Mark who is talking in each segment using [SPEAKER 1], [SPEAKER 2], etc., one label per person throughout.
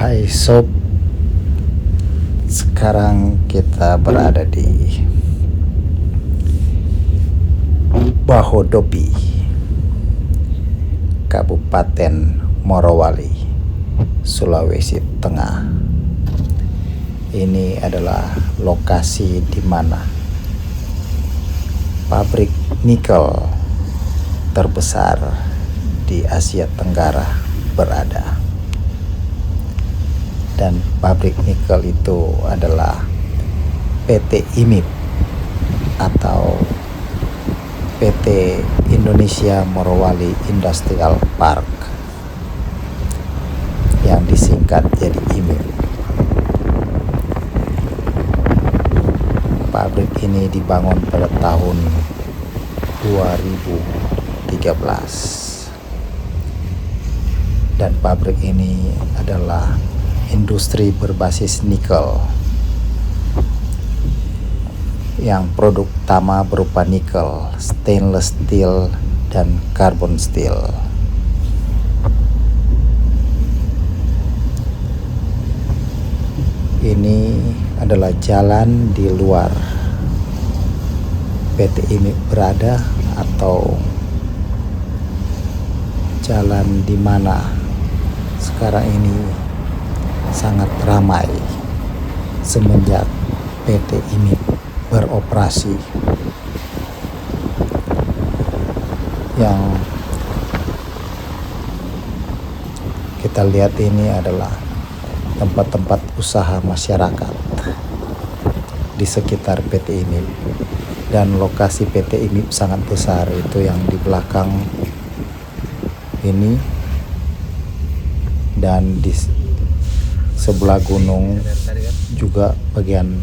[SPEAKER 1] Hai sob, sekarang kita berada di Bahodopi, Kabupaten Morowali, Sulawesi Tengah. Ini adalah lokasi di mana pabrik nikel terbesar di Asia Tenggara berada. Dan pabrik nikel itu adalah PT IMIP atau PT Indonesia Morowali Industrial Park, yang disingkat jadi IMIP. Pabrik ini dibangun pada tahun 2013 dan pabrik ini adalah industri berbasis nikel yang produk utama berupa nikel, stainless steel, dan carbon steel. Ini adalah jalan di luar PT IMIP berada, atau jalan di mana sekarang ini sangat ramai semenjak PT IMIP beroperasi. Yang kita lihat ini adalah tempat-tempat usaha masyarakat di sekitar PT IMIP, dan lokasi PT IMIP sangat besar, itu yang di belakang ini, dan di sebelah gunung juga bagian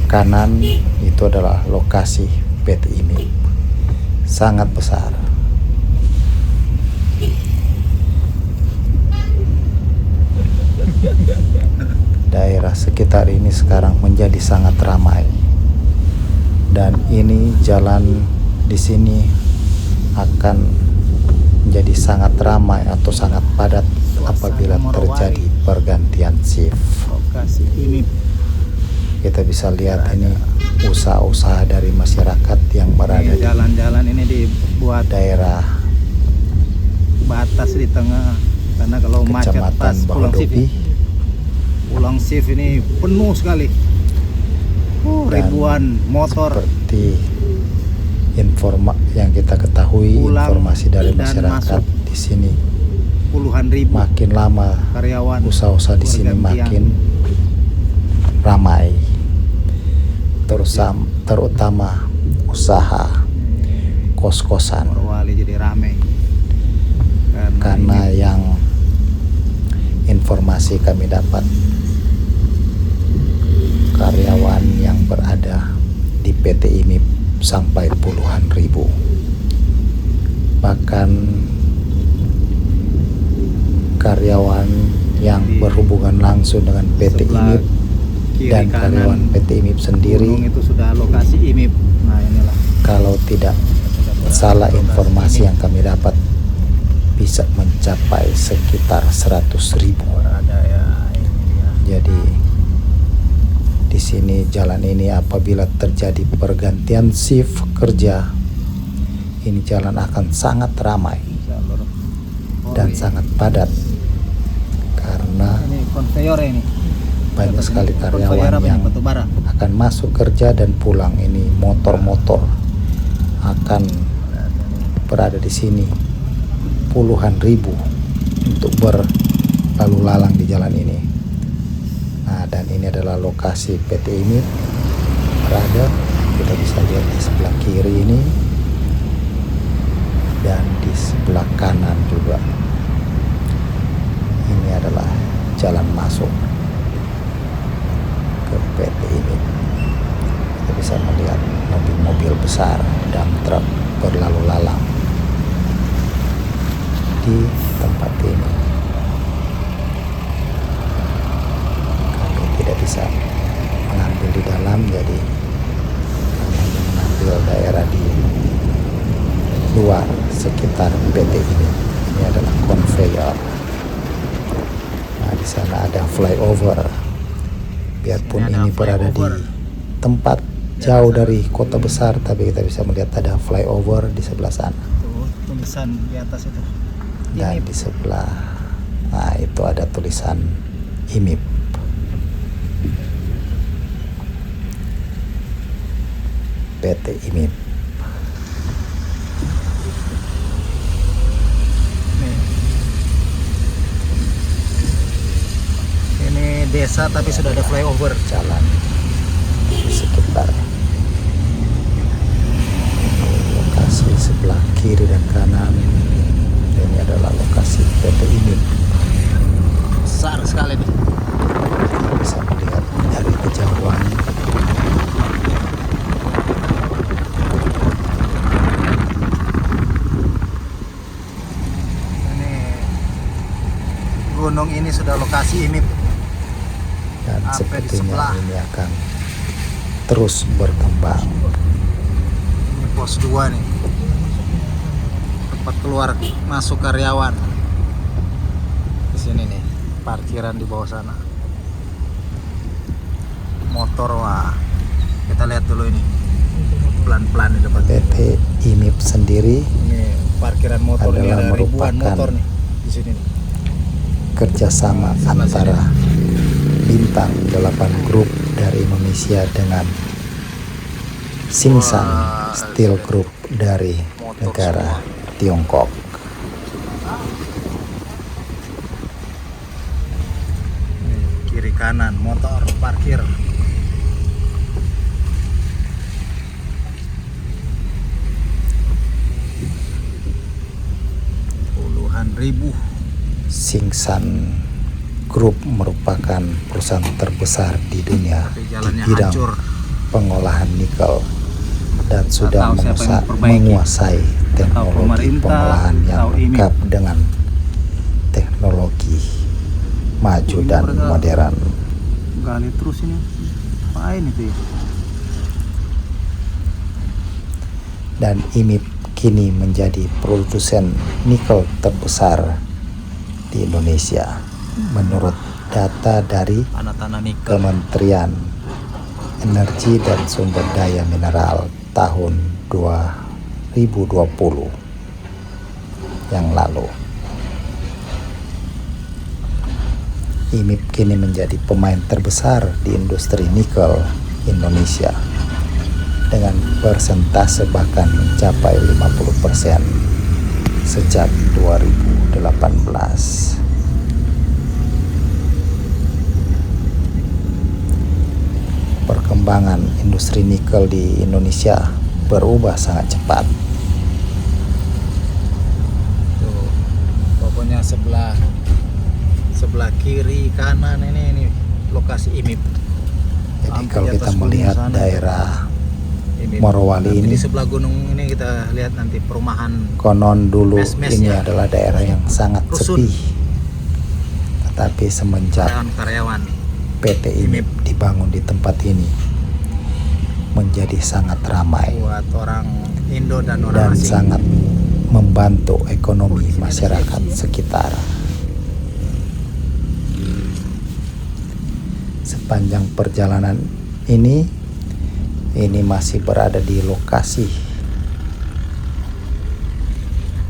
[SPEAKER 1] kanan itu adalah lokasi PT IMIP, sangat besar. Daerah sekitar ini sekarang menjadi sangat ramai, dan ini jalan di sini akan menjadi sangat ramai atau sangat padat apabila terjadi pergantian shift. Kita bisa lihat ini usaha-usaha dari masyarakat yang berada di
[SPEAKER 2] jalan-jalan ini dibuat
[SPEAKER 1] daerah
[SPEAKER 2] batas di tengah, karena kalau macet
[SPEAKER 1] Kecamatan
[SPEAKER 2] pas pulang shift ini penuh sekali. Ribuan motor.
[SPEAKER 1] Seperti yang kita ketahui, informasi dari masyarakat di sini,
[SPEAKER 2] puluhan ribu
[SPEAKER 1] makin lama
[SPEAKER 2] karyawan,
[SPEAKER 1] usaha-usaha di sini makin ramai, terutama usaha kos-kosan.
[SPEAKER 2] Morowali jadi ramai
[SPEAKER 1] karena yang informasi kami dapat, karyawan yang berada di PT IMIP sampai puluhan ribu. Bahkan karyawan yang berhubungan langsung dengan PT IMIP dan karyawan PT IMIP sendiri,
[SPEAKER 2] itu sudah lokasi IMIP. Nah, inilah,
[SPEAKER 1] kalau tidak salah informasi yang kami dapat, bisa mencapai sekitar 100.000. Jadi di sini jalan ini apabila terjadi pergantian shift kerja, ini jalan akan sangat ramai dan sangat padat, karena
[SPEAKER 2] ini konveyor ini.
[SPEAKER 1] Banyak sekali karyawan yang akan masuk kerja dan pulang. Ini motor-motor akan berada di sini puluhan ribu untuk berlalu lalang di jalan ini. Nah, dan ini adalah lokasi PT IMIP berada. Kita bisa lihat di sebelah kiri ini dan di sebelah kanan juga. Ini adalah jalan masuk ke PT IMIP. Kita bisa melihat mobil-mobil besar dan truk berlalu lalang di tempat ini. Kami tidak bisa mengambil di dalam, jadi kami hanya mengambil daerah di luar sekitar PT ini. Ini adalah konveyor flyover. Biarpun
[SPEAKER 2] Sini ada
[SPEAKER 1] ini berada di
[SPEAKER 2] flyover.
[SPEAKER 1] tempat jauh dari kota besar, tapi kita bisa melihat ada flyover di sebelah sana.
[SPEAKER 2] Tuh tulisan di atas itu.
[SPEAKER 1] Dan
[SPEAKER 2] IMIP.
[SPEAKER 1] di sebelah, nah itu ada tulisan IMIP. PT IMIP.
[SPEAKER 2] Nih. Ini desa tapi sudah ada flyover.
[SPEAKER 1] Jalan di sekitar lokasi sebelah kiri dan kanan. Ini adalah lokasi PT IMIP.
[SPEAKER 2] Besar sekali nih.
[SPEAKER 1] Bisa melihat dari kejauhan.
[SPEAKER 2] Ini gunung ini sudah lokasi IMIP.
[SPEAKER 1] Dan
[SPEAKER 2] Sampai di
[SPEAKER 1] sepertinya
[SPEAKER 2] sebelah.
[SPEAKER 1] ini akan terus berkembang.
[SPEAKER 2] Ini pos 2 nih. Tempat keluar masuk karyawan. Di sini nih, parkiran di bawah sana. Motor, wah. Kita lihat dulu ini. Pelan-pelan di depan.
[SPEAKER 1] PT IMIP sendiri
[SPEAKER 2] Ini parkiran motor, ini
[SPEAKER 1] adalah
[SPEAKER 2] ada ribuan
[SPEAKER 1] merupakan
[SPEAKER 2] motor nih di sini nih.
[SPEAKER 1] kerjasama antara Bintang 8 Group dari Indonesia dengan Singsan
[SPEAKER 2] Wah,
[SPEAKER 1] Steel Group dari
[SPEAKER 2] motor
[SPEAKER 1] negara
[SPEAKER 2] semua.
[SPEAKER 1] Tiongkok.
[SPEAKER 2] Nih, kiri kanan motor parkir. Puluhan ribu.
[SPEAKER 1] Singsan Group merupakan perusahaan terbesar di dunia
[SPEAKER 2] Tapi
[SPEAKER 1] di
[SPEAKER 2] jalannya
[SPEAKER 1] bidang
[SPEAKER 2] hancur.
[SPEAKER 1] pengolahan nikel dan sudah
[SPEAKER 2] tahu siapa yang memperbaiki.
[SPEAKER 1] menguasai teknologi
[SPEAKER 2] pemerintah,
[SPEAKER 1] pengolahan yang
[SPEAKER 2] tahu IMIP.
[SPEAKER 1] lengkap dengan teknologi maju
[SPEAKER 2] Ini
[SPEAKER 1] dan
[SPEAKER 2] mereka
[SPEAKER 1] modern.
[SPEAKER 2] Gali terus ini. Apain itu ya?
[SPEAKER 1] Dan IMIP kini menjadi produsen nikel terbesar di Indonesia menurut data dari
[SPEAKER 2] Tanah-tanah nikel.
[SPEAKER 1] Kementerian Energi dan Sumber Daya Mineral tahun 2020 yang lalu. IMIP kini menjadi pemain terbesar di industri nikel Indonesia dengan persentase bahkan mencapai 50% sejak 2018. Perkembangan industri nikel di Indonesia berubah sangat cepat.
[SPEAKER 2] Tuh, pokoknya sebelah kiri kanan ini lokasi IMIP.
[SPEAKER 1] Jadi
[SPEAKER 2] Sampai
[SPEAKER 1] kalau
[SPEAKER 2] di
[SPEAKER 1] kita
[SPEAKER 2] atas gunung
[SPEAKER 1] melihat
[SPEAKER 2] sana.
[SPEAKER 1] daerah
[SPEAKER 2] IMIP.
[SPEAKER 1] Morowali
[SPEAKER 2] Nanti
[SPEAKER 1] ini,
[SPEAKER 2] di sebelah gunung ini kita lihat nanti perumahan.
[SPEAKER 1] konon dulu
[SPEAKER 2] Mes-mesnya.
[SPEAKER 1] ini adalah daerah yang sangat
[SPEAKER 2] Rusun.
[SPEAKER 1] sepi. Tetapi semenjak
[SPEAKER 2] Karyawan.
[SPEAKER 1] PT IMIP dibangun di tempat ini menjadi sangat ramai
[SPEAKER 2] Buat orang Indo dan
[SPEAKER 1] dan
[SPEAKER 2] orang asing.
[SPEAKER 1] sangat membantu ekonomi
[SPEAKER 2] Oh, di sini ada
[SPEAKER 1] masyarakat
[SPEAKER 2] sini.
[SPEAKER 1] sekitar. Sepanjang perjalanan ini masih berada di lokasi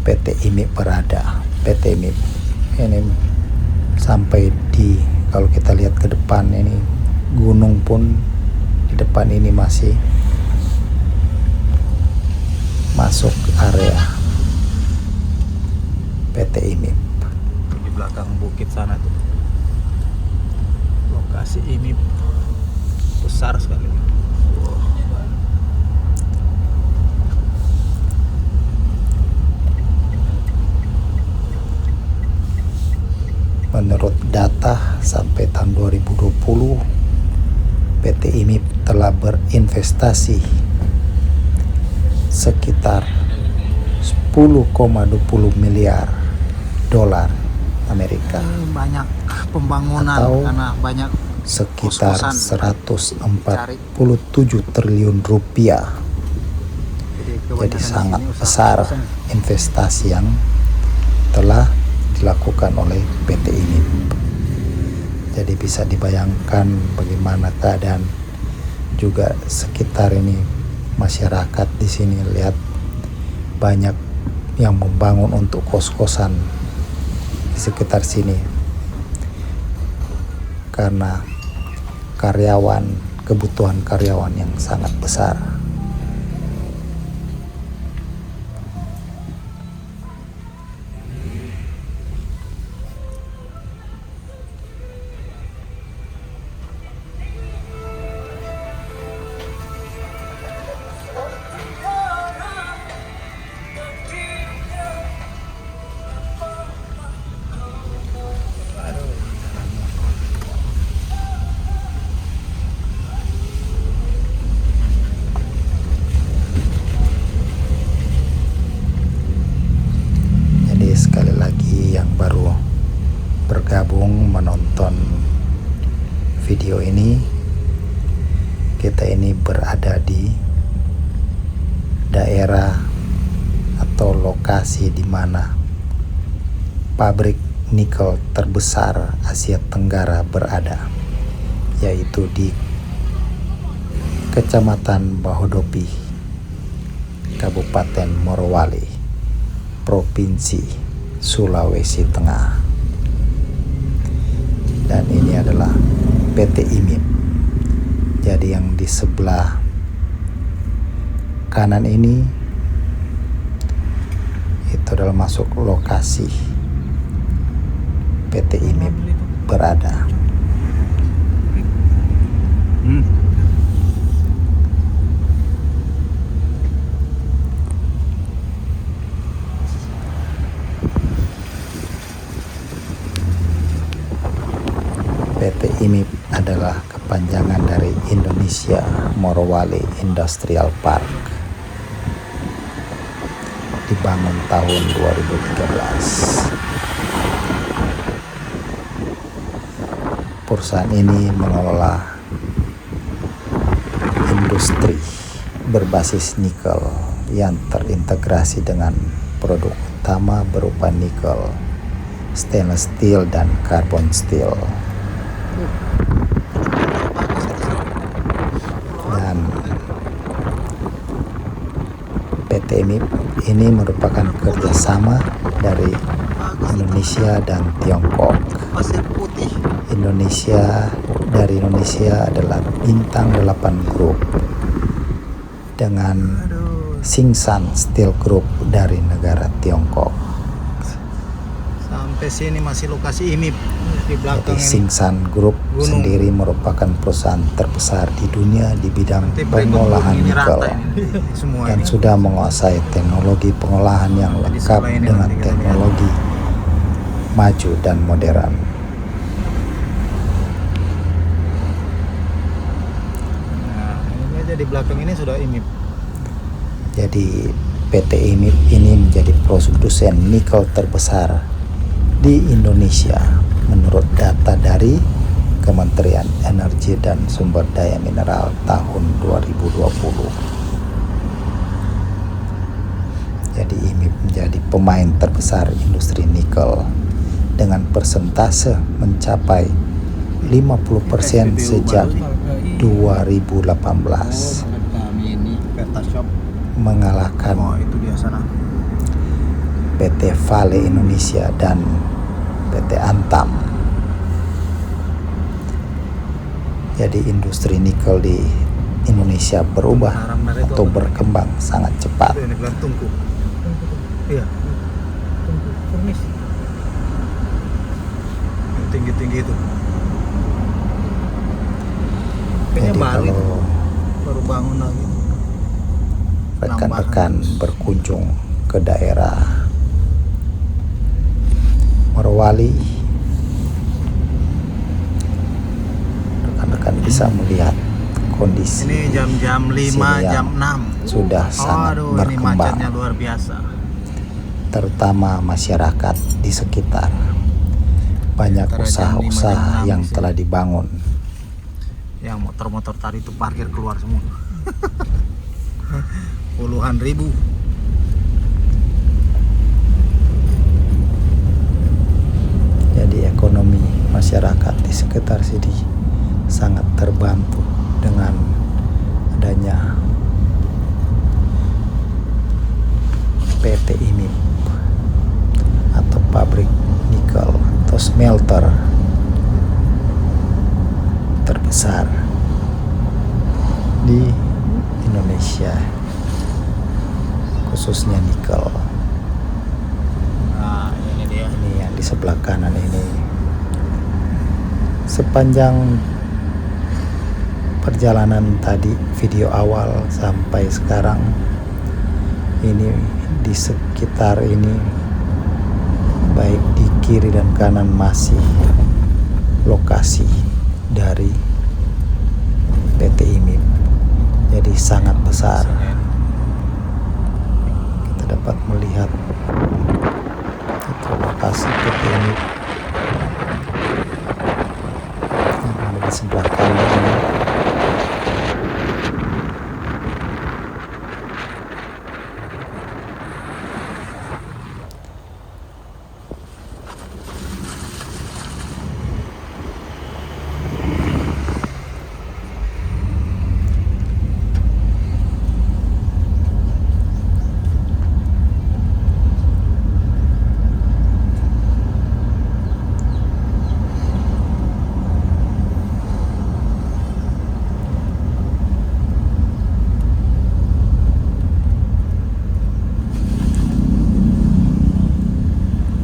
[SPEAKER 1] PT IMIP berada. PT IMIP ini sampai di, kalau kita lihat ke depan ini gunung pun di depan ini masih masuk area PT IMIP.
[SPEAKER 2] Di belakang bukit sana tuh. Lokasi IMIP besar sekali.
[SPEAKER 1] Menurut data sampai tahun 2020, PT IMIP telah berinvestasi sekitar 10,20 miliar dolar Amerika
[SPEAKER 2] Banyak pembangunan
[SPEAKER 1] Atau
[SPEAKER 2] karena banyak
[SPEAKER 1] sekitar
[SPEAKER 2] kos-kosan.
[SPEAKER 1] 147 triliun rupiah. Jadi
[SPEAKER 2] kebanyakan di
[SPEAKER 1] sangat
[SPEAKER 2] sini usaha
[SPEAKER 1] besar
[SPEAKER 2] kos-kosan.
[SPEAKER 1] investasi yang telah dilakukan oleh PT IMIP. Jadi bisa dibayangkan bagaimana keadaan juga sekitar ini, masyarakat di sini. Lihat banyak yang membangun untuk kos-kosan di sekitar sini karena kebutuhan karyawan yang sangat besar. Sekali lagi yang baru bergabung menonton video ini, kita ini berada di daerah atau lokasi di mana pabrik nikel terbesar Asia Tenggara berada, yaitu di Kecamatan Bahodopi, Kabupaten Morowali, Provinsi Sulawesi Tengah. Dan ini adalah PT IMIP. Jadi yang di sebelah kanan ini itu adalah masuk lokasi PT IMIP berada. PT IMIP adalah kepanjangan dari Indonesia Morowali Industrial Park. Dibangun tahun 2013. Perusahaan ini mengelola industri berbasis nikel yang terintegrasi dengan produk utama berupa nikel, stainless steel, dan carbon steel. Dan PT IMIP ini merupakan kerjasama dari Indonesia dan Tiongkok. Dari Indonesia adalah Bintang 8 Group dengan Tsingshan Steel Group dari negara Tiongkok.
[SPEAKER 2] Sampai sini masih lokasi IMIP di belakang.
[SPEAKER 1] Jadi Tsingshan Group sendiri merupakan perusahaan terbesar di dunia di bidang pengolahan nikel dan sudah menguasai teknologi pengolahan yang lengkap dengan teknologi maju dan modern.
[SPEAKER 2] Nah, ini aja di belakang ini sudah IMIP.
[SPEAKER 1] Jadi PT IMIP ini menjadi produsen nikel terbesar di Indonesia menurut data dari Kementerian Energi dan Sumber Daya Mineral tahun 2020. Jadi IMIP menjadi pemain terbesar industri nikel dengan persentase mencapai 50% sejak 2018, mengalahkan
[SPEAKER 2] itu dia sana.
[SPEAKER 1] PT Vale Indonesia dan PT Antam. Jadi industri nikel di Indonesia berubah atau berkembang sangat cepat.
[SPEAKER 2] Itu ini bilang tungku. Iya. Tungku furnis. Yang tinggi-tinggi itu. Kayaknya
[SPEAKER 1] Jadi
[SPEAKER 2] Bali
[SPEAKER 1] kalau
[SPEAKER 2] baru bangun lagi.
[SPEAKER 1] rekan-rekan berkunjung ke daerah Morowali, rekan-rekan bisa melihat kondisi
[SPEAKER 2] Ini jam-jam 5,
[SPEAKER 1] sini yang
[SPEAKER 2] jam 6.
[SPEAKER 1] sudah sangat
[SPEAKER 2] Aduh, ini
[SPEAKER 1] berkembang,
[SPEAKER 2] macetnya luar biasa.
[SPEAKER 1] terutama masyarakat di sekitar. Banyak
[SPEAKER 2] Antara jam 5,
[SPEAKER 1] usaha-usaha
[SPEAKER 2] jam 6
[SPEAKER 1] yang
[SPEAKER 2] di sini.
[SPEAKER 1] telah dibangun.
[SPEAKER 2] Yang motor-motor tadi itu parkir keluar semua. Puluhan ribu.
[SPEAKER 1] Jadi ekonomi masyarakat di sekitar sini sangat terbantu dengan adanya PT IMIP atau pabrik nikel atau smelter terbesar di Indonesia, khususnya nikel.
[SPEAKER 2] Nah, ini dia.
[SPEAKER 1] Ini yang di sebelah kanan ini. Sepanjang perjalanan tadi, video awal sampai sekarang, ini di sekitar ini, baik di kiri dan kanan, masih lokasi dari PT IMIP. Jadi sangat besar. Kita dapat melihat itu lokasi PT IMIP yang ada di sebelah kanan ini.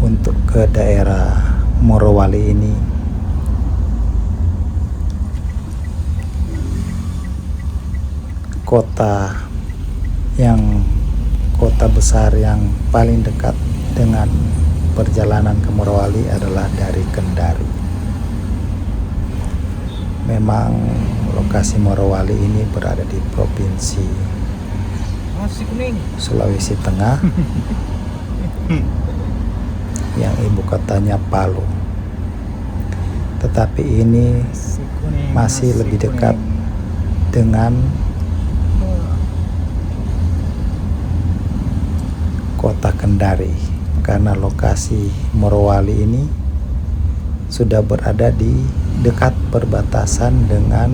[SPEAKER 1] Untuk ke daerah Morowali ini, kota besar yang paling dekat dengan perjalanan ke Morowali adalah dari Kendari. Memang lokasi Morowali ini berada di provinsi Sulawesi Tengah yang ibu kotanya Palu. Tetapi ini masih lebih dekat dengan kota Kendari, karena lokasi Morowali ini sudah berada di dekat perbatasan dengan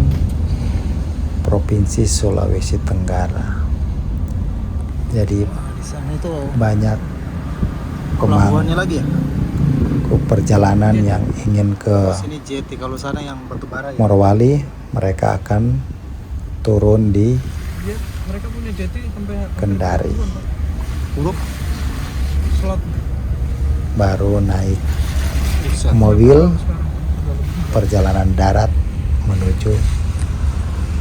[SPEAKER 1] provinsi Sulawesi Tenggara. Jadi
[SPEAKER 2] Di sana itu
[SPEAKER 1] banyak
[SPEAKER 2] pelabuhannya lagi ya?
[SPEAKER 1] perjalanan yang ingin ke
[SPEAKER 2] Sini jeti, kalau sana yang batu bara ya.
[SPEAKER 1] Morowali, mereka akan turun di
[SPEAKER 3] Mereka punya jeti sampai
[SPEAKER 1] Kendari,
[SPEAKER 2] Uruk.
[SPEAKER 3] Slot
[SPEAKER 1] baru naik
[SPEAKER 2] Buset.
[SPEAKER 1] mobil perjalanan darat menuju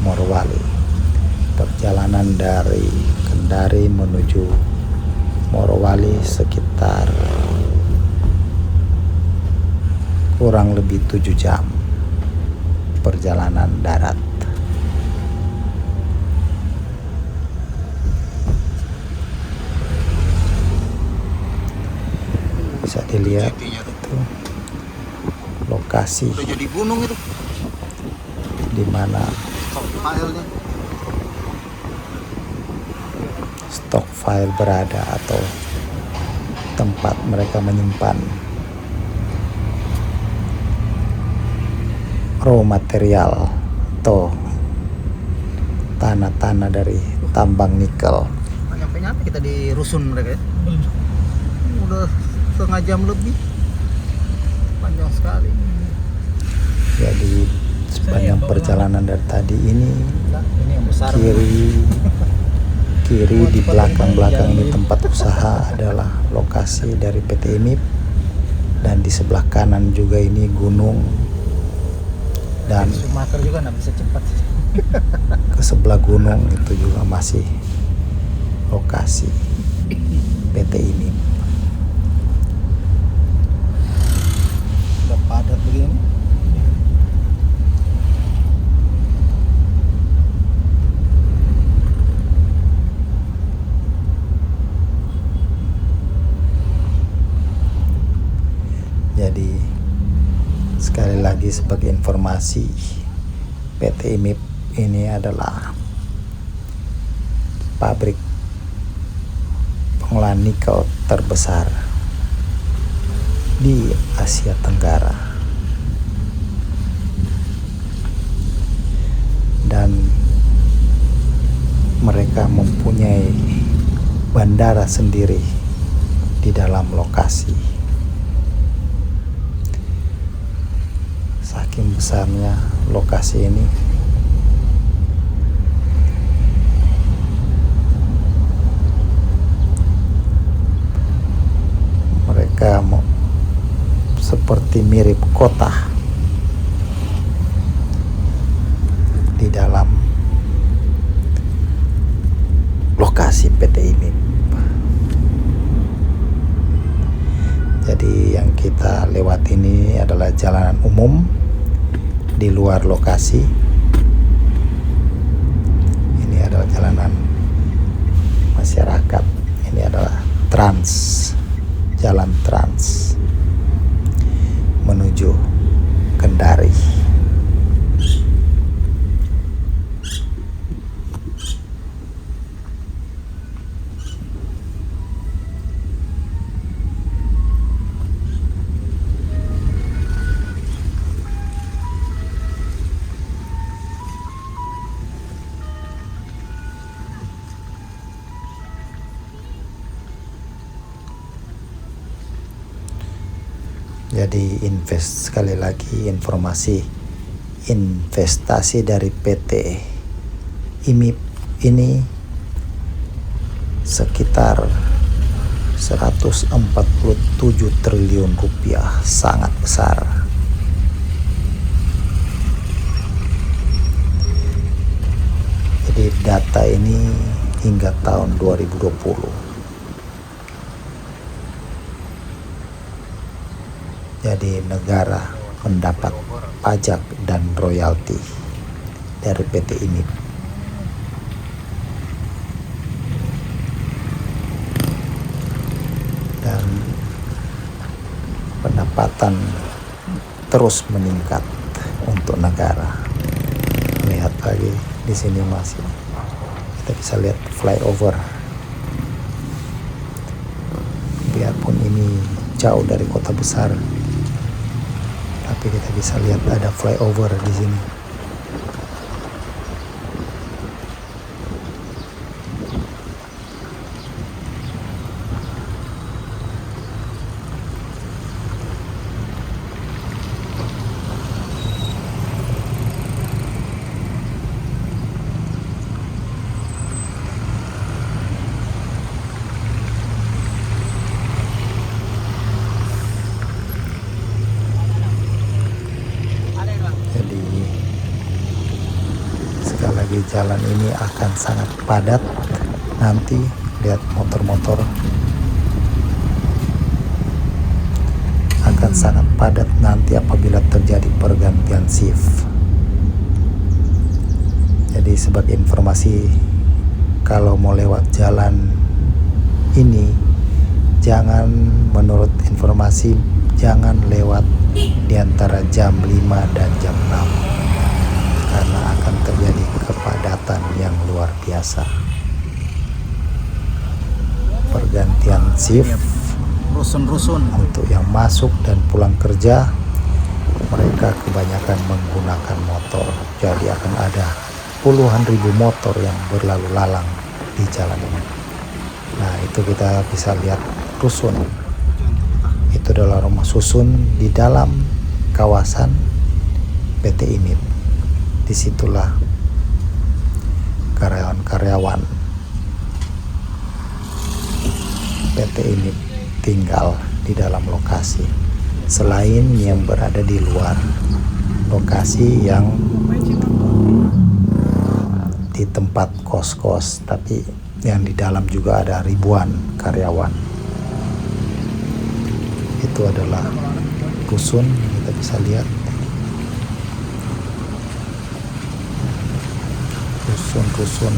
[SPEAKER 1] Morowali. Perjalanan dari Kendari menuju Morowali sekitar kurang lebih 7 jam perjalanan darat. Bisa dilihat
[SPEAKER 2] Jetinya tuh.
[SPEAKER 1] itu lokasi
[SPEAKER 2] Udah jadi gunung itu.
[SPEAKER 1] di mana
[SPEAKER 2] Filenya.
[SPEAKER 1] stok file berada atau tempat mereka menyimpan raw material atau tanah-tanah dari tambang nikel.
[SPEAKER 2] Nyampe-nyampe kita di rusun mereka ya. Udah setengah jam lebih. Panjang sekali.
[SPEAKER 1] Jadi sepanjang perjalanan dari tadi ini,
[SPEAKER 2] Nah, ini yang besar.
[SPEAKER 1] kiri di belakang ini tempat usaha adalah lokasi dari PT IMIP, dan di sebelah kanan juga ini gunung, dan
[SPEAKER 2] Sumatera juga nggak bisa cepat.
[SPEAKER 1] ke sebelah gunung itu juga masih lokasi PT IMIP.
[SPEAKER 2] Udah padat begini.
[SPEAKER 1] Jadi sekali lagi sebagai informasi, PT IMIP ini adalah pabrik pengolahan nikel terbesar di Asia Tenggara. mereka mempunyai bandara sendiri di dalam lokasi. Saking besarnya lokasi ini, mereka seperti mirip kota di dalam lokasi PT ini. Jadi yang kita lewat ini adalah jalanan umum di luar lokasi. Ini adalah jalanan masyarakat. Ini adalah jalan trans menuju Kendari. Jadi sekali lagi informasi investasi dari PT IMIP ini sekitar 147 triliun rupiah, sangat besar. Jadi data ini hingga tahun 2020. Jadi negara mendapat pajak dan royalti dari PT ini. Dan pendapatan terus meningkat untuk negara. Lihat lagi di sini masih kita bisa lihat flyover. Biarpun ini jauh dari kota besar, tapi kita bisa lihat ada flyover di sini. Sekali lagi jalan ini akan sangat padat. Nanti lihat motor-motor akan sangat padat nanti apabila terjadi pergantian shift. Jadi sebagai informasi, kalau mau lewat jalan ini, menurut informasi jangan lewat di antara jam 5 dan jam 6 karena akan terjadi kepadatan yang luar biasa. Pergantian shift
[SPEAKER 2] rusun-rusun
[SPEAKER 1] untuk yang masuk dan pulang kerja, mereka kebanyakan menggunakan motor. Jadi akan ada puluhan ribu motor yang berlalu lalang di jalan ini. Nah, itu kita bisa lihat rusun. Itu adalah rumah susun di dalam kawasan PT IMIP. Disitulah karyawan-karyawan PT IMIP tinggal di dalam lokasi, selain yang berada di luar lokasi yang di tempat kos-kos, tapi yang di dalam juga ada ribuan karyawan. Itu adalah rusun, kita bisa lihat rusun-rusun.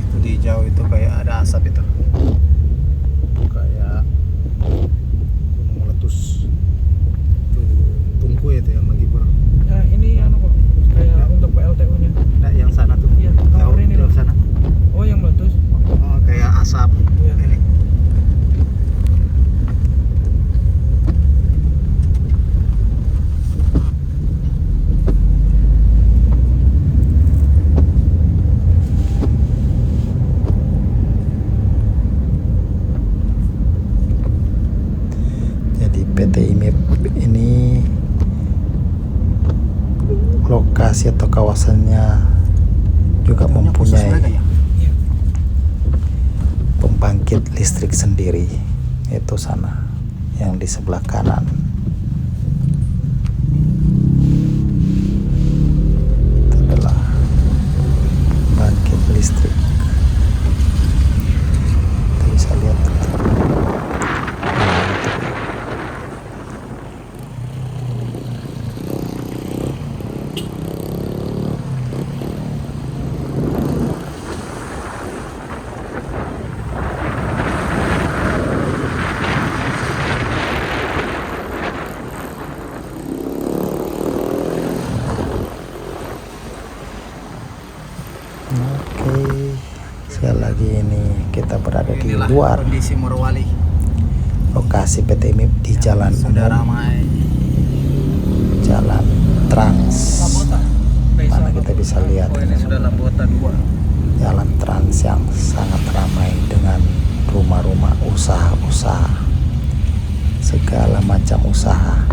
[SPEAKER 2] Itu di jauh itu kayak ada asap itu, kayak gunung meletus. Itu Tungku itu yang lagi kurang. asap
[SPEAKER 3] Iya.
[SPEAKER 2] ini.
[SPEAKER 1] Jadi PT IMIP ini lokasi atau kawasannya juga
[SPEAKER 2] Khusus mereka
[SPEAKER 1] mempunyai
[SPEAKER 2] ya?
[SPEAKER 3] Iya.
[SPEAKER 1] pembangkit listrik sendiri, itu sana yang di sebelah kanan. Itu adalah bangkit listrik. Kita bisa lihat. Nah, itu dia. Oke, sekali lagi ini kita berada di
[SPEAKER 2] Inilah
[SPEAKER 1] luar
[SPEAKER 2] kondisi Morowali.
[SPEAKER 1] lokasi PT IMIP di jalan
[SPEAKER 2] Sudah
[SPEAKER 1] umum,
[SPEAKER 2] ramai.
[SPEAKER 1] Jalan Trans.
[SPEAKER 3] Labota.
[SPEAKER 1] Mana kita bisa lihat
[SPEAKER 2] Oh, ini
[SPEAKER 1] ini
[SPEAKER 2] sudah Labota 2.
[SPEAKER 1] Jalan Trans yang sangat ramai dengan rumah-rumah usaha-usaha, segala macam usaha.